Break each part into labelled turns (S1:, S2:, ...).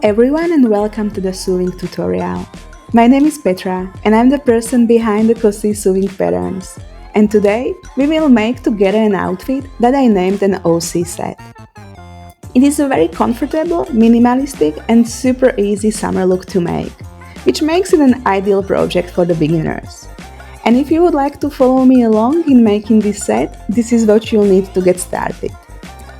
S1: everyone and welcome to the sewing tutorial. My name is Petra and I'm the person behind the cozy sewing patterns. And today we will make together an outfit that I named an OC set. It is a very comfortable, minimalistic and super easy summer look to make, which makes it an ideal project for the beginners. And if you would like to follow me along in making this set, this is what you'll need to get started.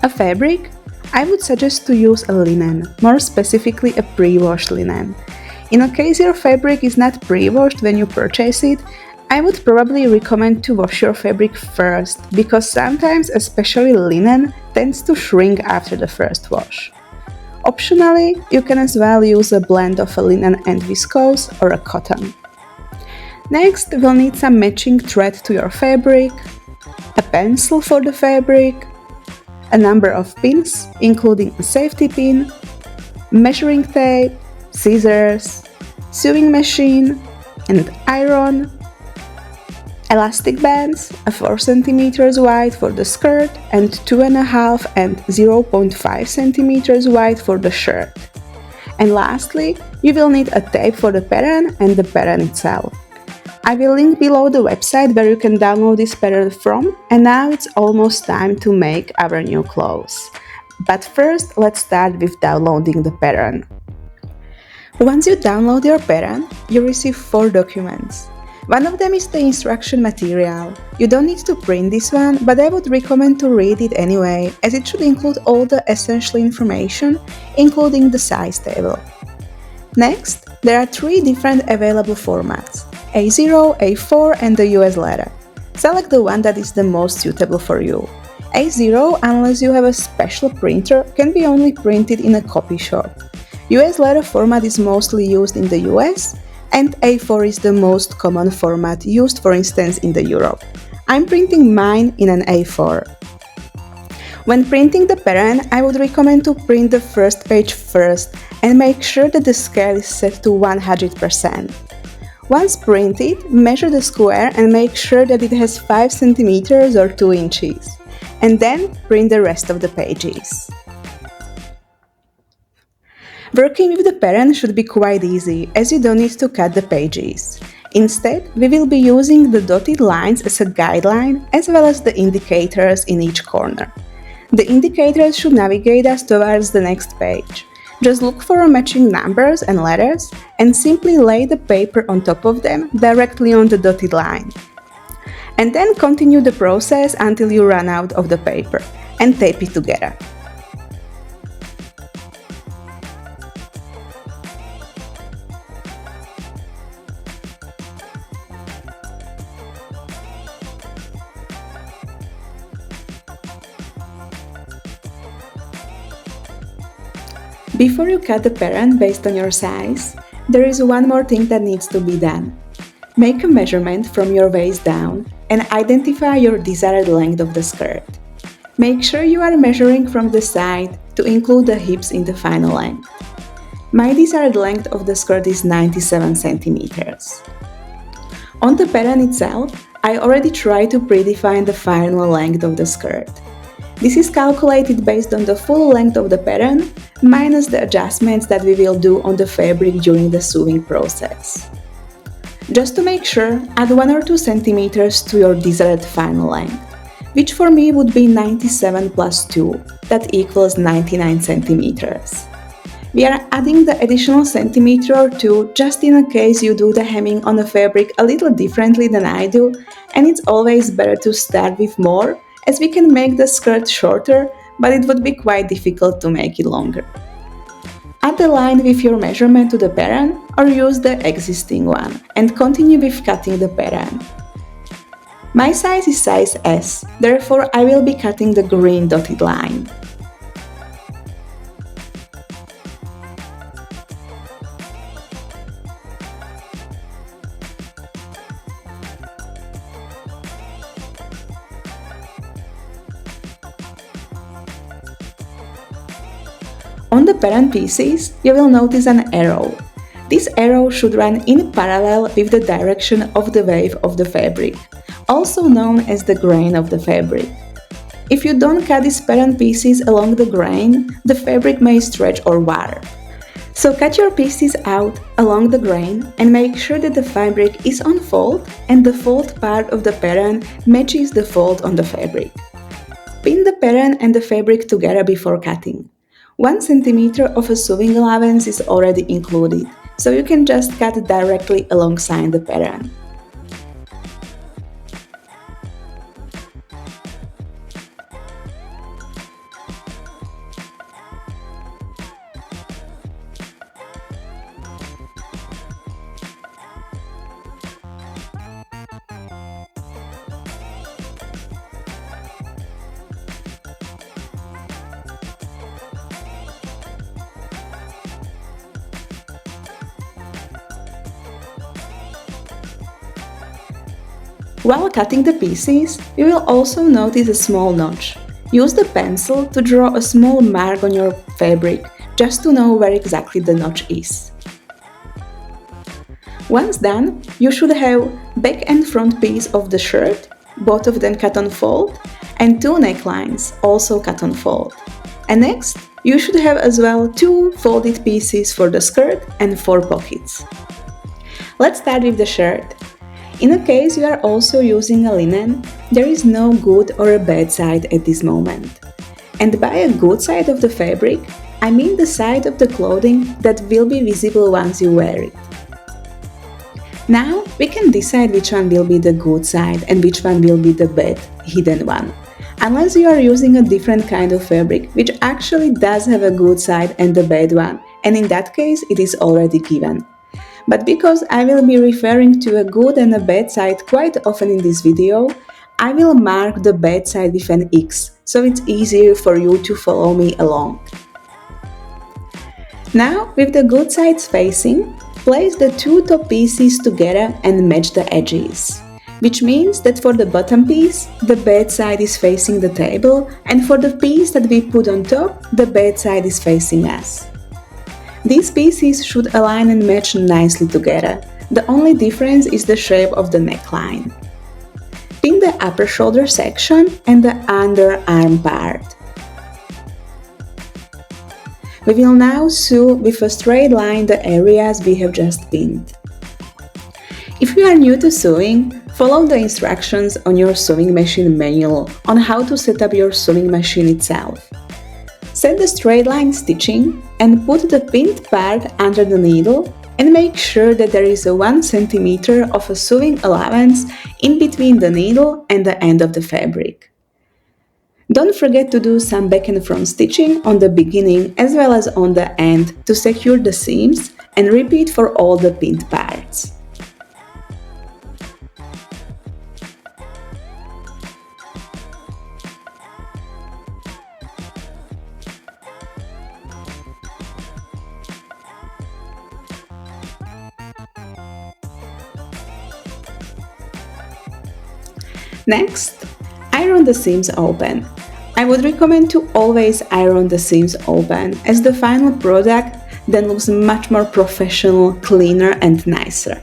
S1: A fabric? I would suggest to use a linen, more specifically a pre-washed linen. In a case your fabric is not pre-washed when you purchase it, I would probably recommend to wash your fabric first, because sometimes, especially linen, tends to shrink after the first wash. Optionally, you can as well use a blend of a linen and viscose or a cotton. Next, we'll need some matching thread to your fabric, a pencil for the fabric, a number of pins, including a safety pin, measuring tape, scissors, sewing machine and iron, elastic bands, a 4 cm wide for the skirt and 2.5 and 0.5 cm wide for the shirt. And lastly, you will need a tape for the pattern and the pattern itself. I will link below the website where you can download this pattern from, and now it's almost time to make our new clothes. But first, let's start with downloading the pattern. Once you download your pattern, you receive 4 documents. One of them is the instruction material. You don't need to print this one, but I would recommend to read it anyway, as it should include all the essential information, including the size table. Next, there are 3 different available formats: A0, A4 and the US letter. Select the one that is the most suitable for you. A0, unless you have a special printer, can be only printed in a copy shop. US letter format is mostly used in the US, and A4 is the most common format used, for instance, in the Europe. I'm printing mine in an A4. When printing the pattern, I would recommend to print the first page first and make sure that the scale is set to 100%. Once printed, measure the square and make sure that it has 5 cm or 2 inches. And then print the rest of the pages. Working with the pattern should be quite easy, as you don't need to cut the pages. Instead, we will be using the dotted lines as a guideline, as well as the indicators in each corner. The indicators should navigate us towards the next page. Just look for matching numbers and letters and simply lay the paper on top of them directly on the dotted line. And then continue the process until you run out of the paper and tape it together. Before you cut the pattern based on your size, there is one more thing that needs to be done. Make a measurement from your waist down and identify your desired length of the skirt. Make sure you are measuring from the side to include the hips in the final length. My desired length of the skirt is 97 cm. On the pattern itself, I already tried to predefine the final length of the skirt. This is calculated based on the full length of the pattern, minus the adjustments that we will do on the fabric during the sewing process. Just to make sure, add 1 or 2 cm to your desired final length, which for me would be 97 plus 2, that equals 99 cm. We are adding the additional centimeter or 2 just in case you do the hemming on the fabric a little differently than I do, and it's always better to start with more, as we can make the skirt shorter, but it would be quite difficult to make it longer. Add the line with your measurement to the pattern or use the existing one and continue with cutting the pattern. My size is size S, therefore I will be cutting the green dotted line. On the pattern pieces, you will notice an arrow. This arrow should run in parallel with the direction of the wave of the fabric, also known as the grain of the fabric. If you don't cut these pattern pieces along the grain, the fabric may stretch or warp. So cut your pieces out along the grain and make sure that the fabric is on fold and the fold part of the pattern matches the fold on the fabric. Pin the pattern and the fabric together before cutting. 1 cm of a sewing allowance is already included, so you can just cut directly alongside the pattern. While cutting the pieces, you will also notice a small notch. Use the pencil to draw a small mark on your fabric, just to know where exactly the notch is. Once done, you should have back and front piece of the shirt, both of them cut on fold, and 2 necklines, also cut on fold. And next, you should have as well 2 folded pieces for the skirt and 4 pockets. Let's start with the shirt. In a case you are also using a linen, there is no good or a bad side at this moment. And by a good side of the fabric, I mean the side of the clothing that will be visible once you wear it. Now we can decide which one will be the good side and which one will be the bad, hidden one. Unless you are using a different kind of fabric which actually does have a good side and a bad one, and in that case it is already given. But because I will be referring to a good and a bad side quite often in this video, I will mark the bad side with an X, so it's easier for you to follow me along. Now, with the good sides facing, place the 2 top pieces together and match the edges. Which means that for the bottom piece, the bad side is facing the table, and for the piece that we put on top, the bad side is facing us. These pieces should align and match nicely together. The only difference is the shape of the neckline. Pin the upper shoulder section and the underarm part. We will now sew with a straight line the areas we have just pinned. If you are new to sewing, follow the instructions on your sewing machine manual on how to set up your sewing machine itself. Set the straight line stitching and put the pinned part under the needle and make sure that there is a 1 cm of a sewing allowance in between the needle and the end of the fabric. Don't forget to do some back and front stitching on the beginning as well as on the end to secure the seams, and repeat for all the pinned parts. Next, iron the seams open. I would recommend to always iron the seams open, as the final product then looks much more professional, cleaner and nicer.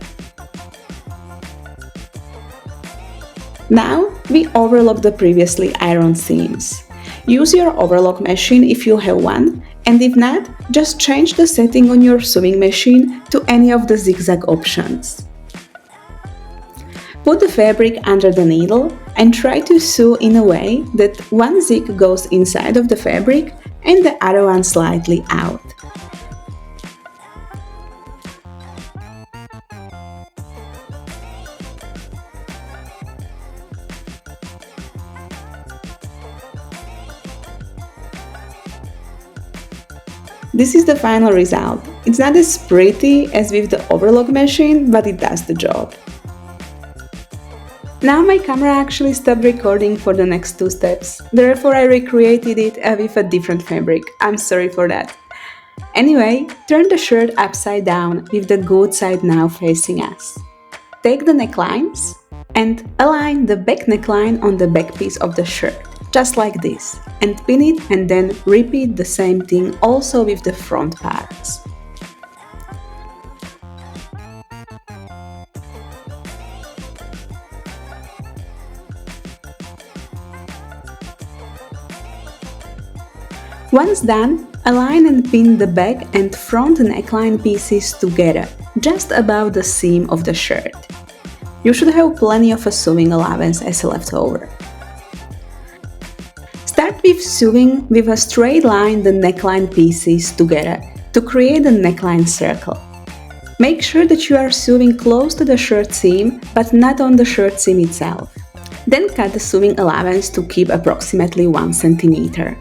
S1: Now we overlock the previously ironed seams. Use your overlock machine if you have one, and if not, just change the setting on your sewing machine to any of the zigzag options. Put the fabric under the needle and try to sew in a way that one zig goes inside of the fabric and the other one slightly out. This is the final result. It's not as pretty as with the overlock machine, but it does the job. Now my camera actually stopped recording for the next 2 steps, therefore I recreated it with a different fabric. I'm sorry for that. Anyway, turn the shirt upside down with the good side now facing us. Take the necklines and align the back neckline on the back piece of the shirt, just like this, and pin it, and then repeat the same thing also with the front parts. Once done, Align and pin the back and front neckline pieces together, just above the seam of the shirt. You should have plenty of a sewing allowance as left over. Start with sewing with a straight line the neckline pieces together to create a neckline circle. Make sure that you are sewing close to the shirt seam, but not on the shirt seam itself. Then cut the sewing allowance to keep approximately 1 cm.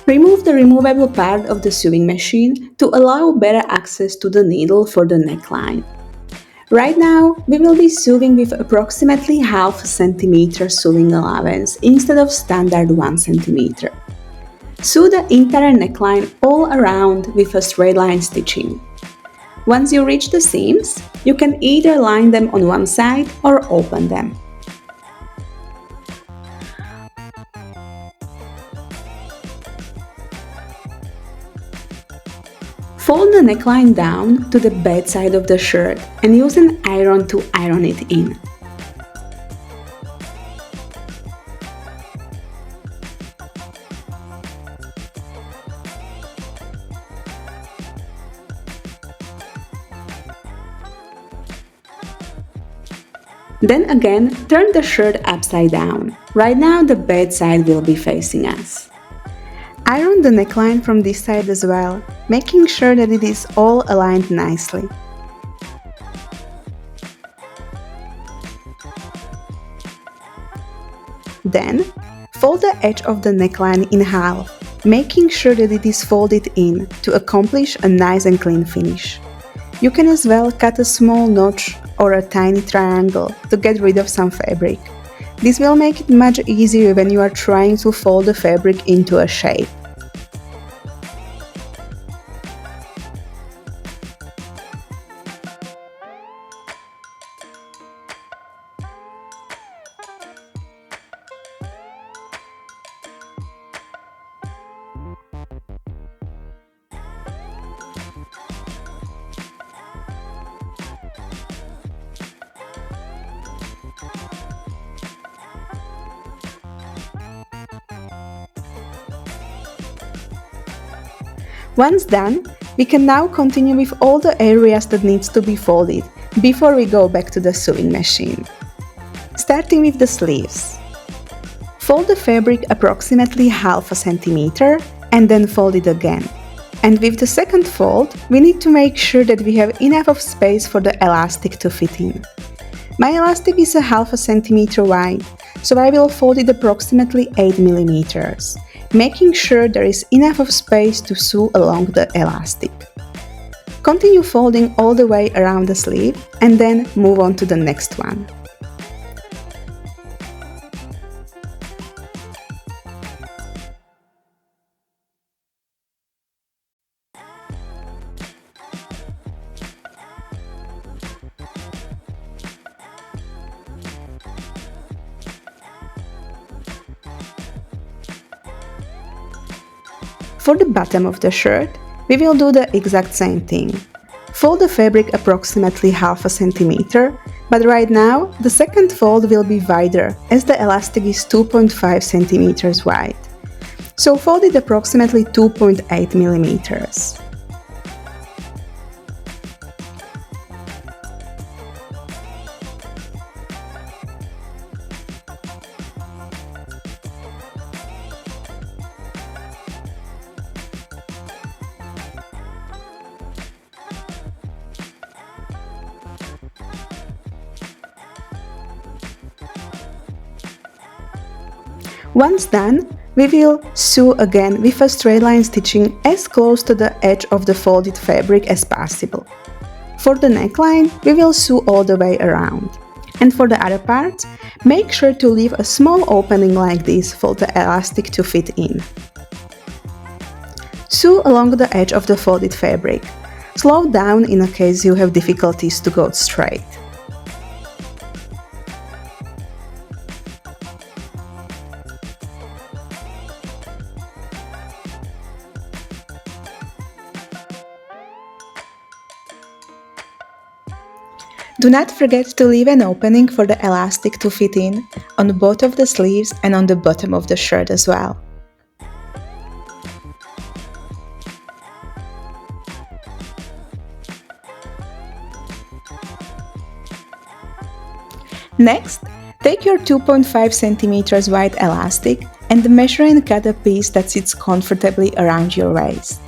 S1: Remove the removable part of the sewing machine to allow better access to the needle for the neckline. Right now, we will be sewing with approximately half a centimeter sewing allowance instead of standard 1 cm. Sew the entire neckline all around with a straight line stitching. Once you reach the seams, you can either line them on one side or open them. Fold the neckline down to the bed side of the shirt and use an iron to iron it in. Then again, turn the shirt upside down. Right now the bed side will be facing us. Iron the neckline from this side as well, making sure that it is all aligned nicely. Then, fold the edge of the neckline in half, making sure that it is folded in to accomplish a nice and clean finish. You can as well cut a small notch or a tiny triangle to get rid of some fabric. This will make it much easier when you are trying to fold the fabric into a shape. Once done, we can now continue with all the areas that needs to be folded before we go back to the sewing machine. Starting with the sleeves. Fold the fabric approximately half a centimeter and then fold it again. And with the second fold, we need to make sure that we have enough of space for the elastic to fit in. My elastic is a half a centimeter wide, so I will fold it approximately 8 mm, making sure there is enough of space to sew along the elastic. Continue folding all the way around the sleeve and then move on to the next one. For the bottom of the shirt, we will do the exact same thing. Fold the fabric approximately half a centimeter, but right now the second fold will be wider as the elastic is 2.5 centimeters wide. So fold it approximately 2.8 millimeters. Once done, we will sew again with a straight line stitching as close to the edge of the folded fabric as possible. For the neckline, we will sew all the way around. And for the other parts, make sure to leave a small opening like this for the elastic to fit in. Sew along the edge of the folded fabric. Slow down in case you have difficulties to go straight. Do not forget to leave an opening for the elastic to fit in, on both of the sleeves and on the bottom of the shirt as well. Next, take your 2.5 cm wide elastic and measure and cut a piece that sits comfortably around your waist.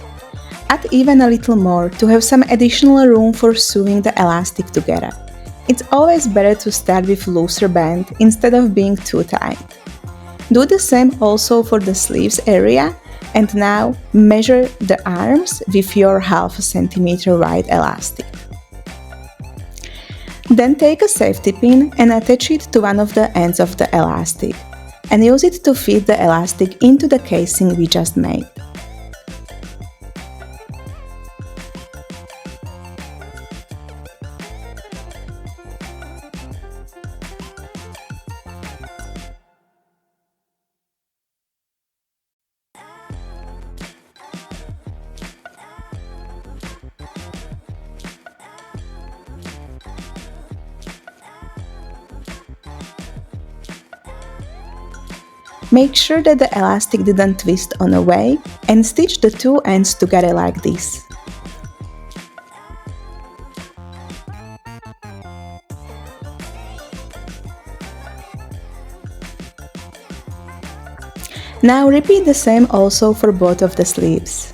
S1: Add even a little more to have some additional room for sewing the elastic together. It's always better to start with looser band instead of being too tight. Do the same also for the sleeves area, and now measure the arms with your 0.5 cm wide elastic. Then take a safety pin and attach it to one of the ends of the elastic, and use it to fit the elastic into the casing we just made. Make sure that the elastic didn't twist on the way and stitch the two ends together like this. Now repeat the same also for both of the sleeves.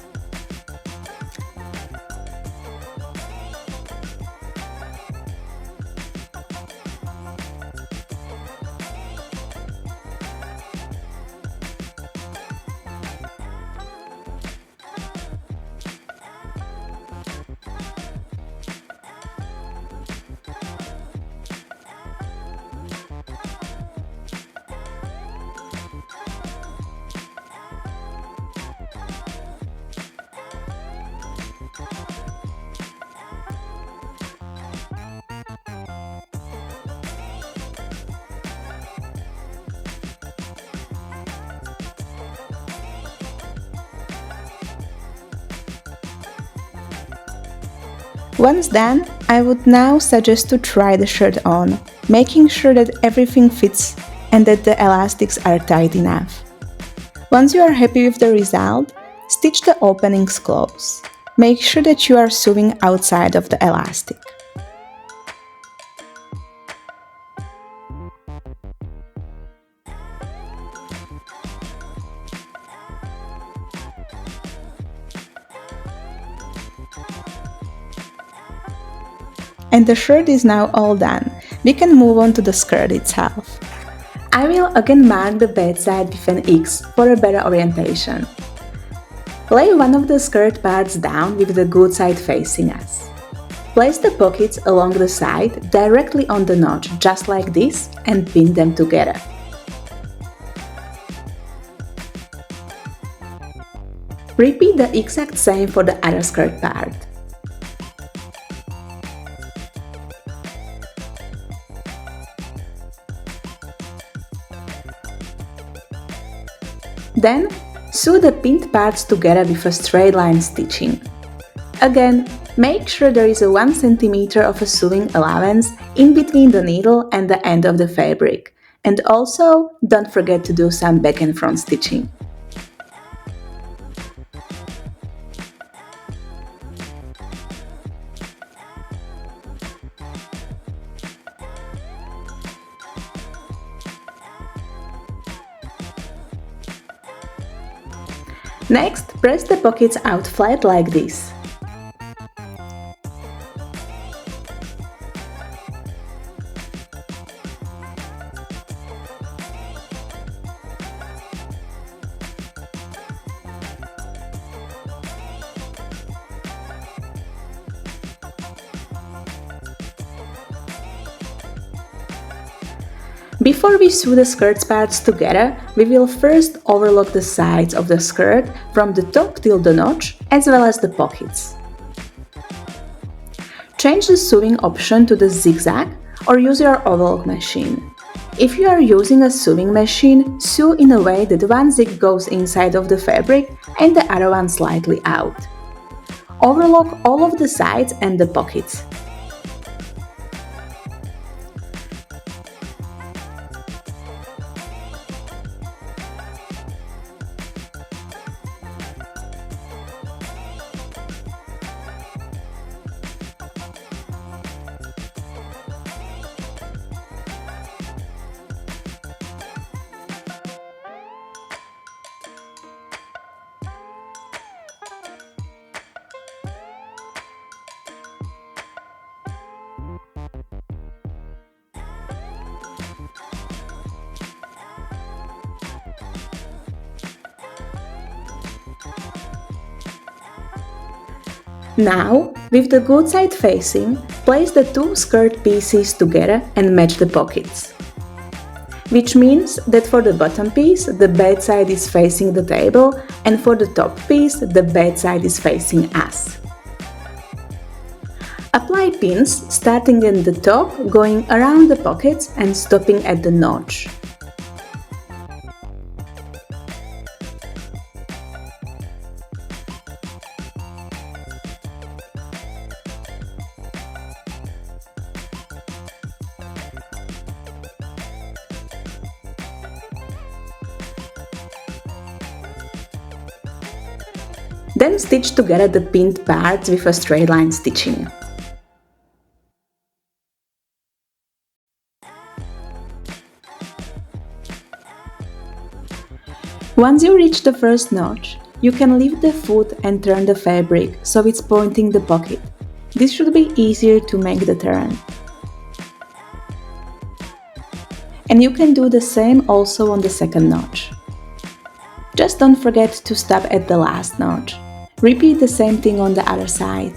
S1: Once done, I would now suggest to try the shirt on, making sure that everything fits and that the elastics are tight enough. Once you are happy with the result, stitch the openings close. Make sure that you are sewing outside of the elastic. And the shirt is now all done. We can move on to the skirt itself. I will again mark the bad side with an X for a better orientation. Lay one of the skirt parts down with the good side facing us. Place the pockets along the side directly on the notch, just like this, and pin them together. Repeat the exact same for the other skirt part. Then, sew the pinned parts together with a straight line stitching. Again, make sure there is a 1 cm of a sewing allowance in between the needle and the end of the fabric. And also, don't forget to do some back and front stitching. Next, press the pockets out flat like this. Before we sew the skirt parts together, we will first overlock the sides of the skirt from the top till the notch, as well as the pockets. Change the sewing option to the zigzag or use your overlock machine. If you are using a sewing machine, sew in a way that one zig goes inside of the fabric and the other one slightly out. Overlock all of the sides and the pockets. Now, with the good side facing, place the two skirt pieces together and match the pockets. Which means that for the bottom piece, the bed side is facing the table, and for the top piece, the bed side is facing us. Apply pins starting at the top, going around the pockets and stopping at the notch. Then stitch together the pinned parts with a straight line stitching. Once you reach the first notch, you can lift the foot and turn the fabric so it's pointing the pocket. This should be easier to make the turn. And you can do the same also on the second notch. Just don't forget to stop at the last notch. Repeat the same thing on the other side.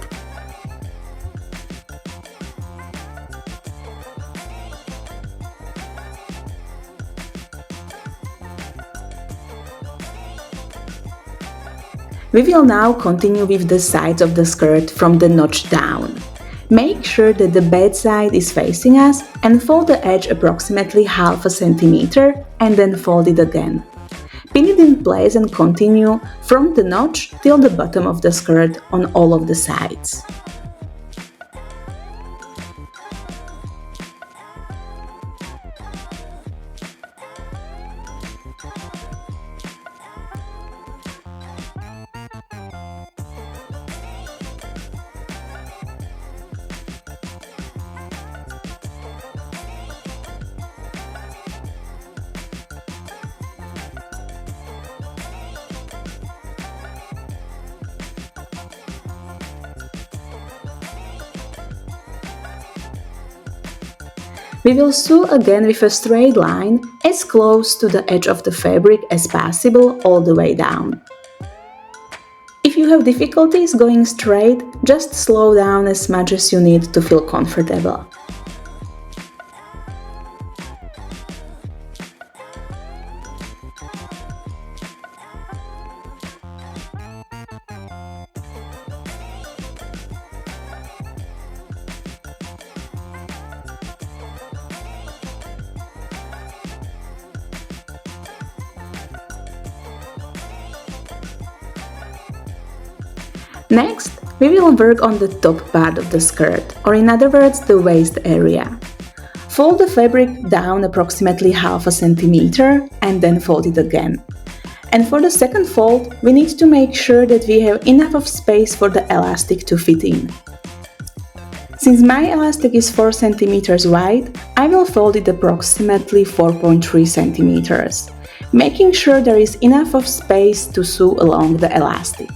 S1: We will now continue with the sides of the skirt from the notch down. Make sure that the bed side is facing us and fold the edge approximately half a centimeter and then fold it again. Pin it in place and continue from the notch till the bottom of the skirt on all of the sides. We will sew again with a straight line as close to the edge of the fabric as possible all the way down. If you have difficulties going straight, just slow down as much as you need to feel comfortable. Next, we will work on the top part of the skirt, or in other words, the waist area. Fold the fabric down approximately half a centimeter and then fold it again. And for the second fold, we need to make sure that we have enough of space for the elastic to fit in. Since my elastic is 4 centimeters wide, I will fold it approximately 4.3 centimeters, making sure there is enough of space to sew along the elastic.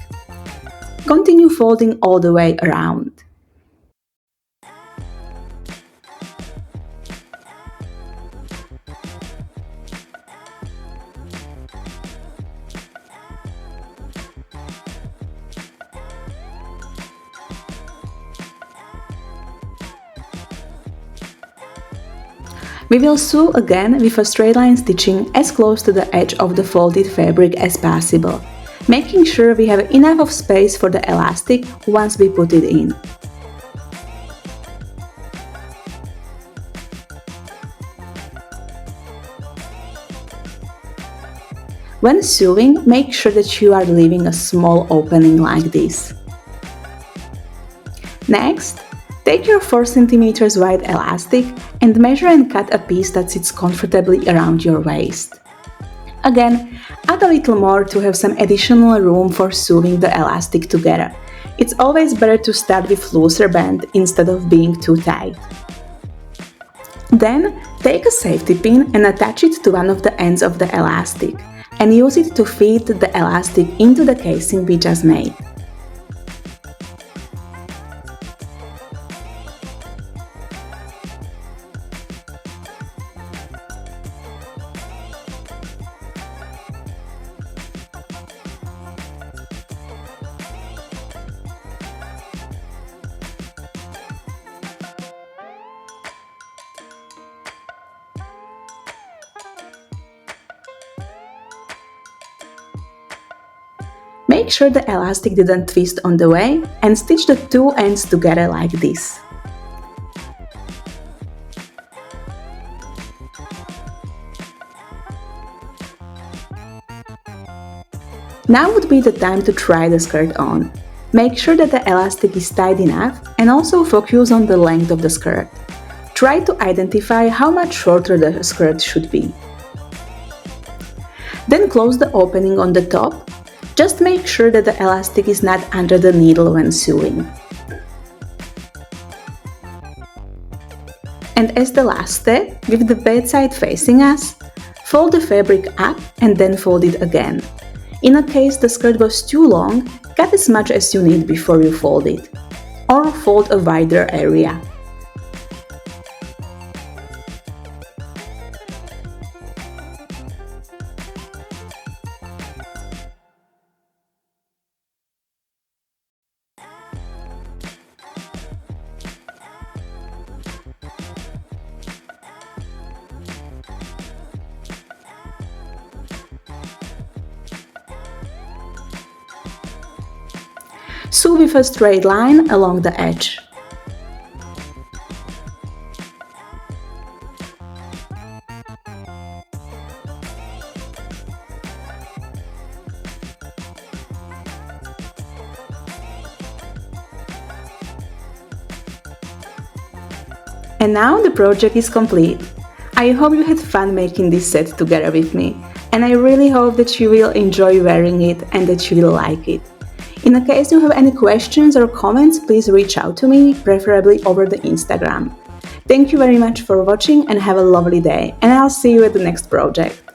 S1: Continue folding all the way around. We will sew again with a straight line stitching as close to the edge of the folded fabric as possible, making sure we have enough of space for the elastic once we put it in. When sewing, make sure that you are leaving a small opening like this. Next, take your 4 cm wide elastic and measure and cut a piece that sits comfortably around your waist. Again, add a little more to have some additional room for sewing the elastic together. It's always better to start with looser band instead of being too tight. Then, take a safety pin and attach it to one of the ends of the elastic, and use it to feed the elastic into the casing we just made. Make sure the elastic didn't twist on the way and stitch the two ends together like this. Now would be the time to try the skirt on. Make sure that the elastic is tight enough and also focus on the length of the skirt. Try to identify how much shorter the skirt should be. Then close the opening on the top. Just make sure that the elastic is not under the needle when sewing. And as the last step, with the bed side facing us, fold the fabric up and then fold it again. In a case the skirt was too long, cut as much as you need before you fold it, or fold a wider area. Sew with a straight line along the edge. And now the project is complete. I hope you had fun making this set together with me, and I really hope that you will enjoy wearing it and that you will like it. In case you have any questions or comments, please reach out to me, preferably over the Instagram. Thank you very much for watching and have a lovely day, and I'll see you at the next project.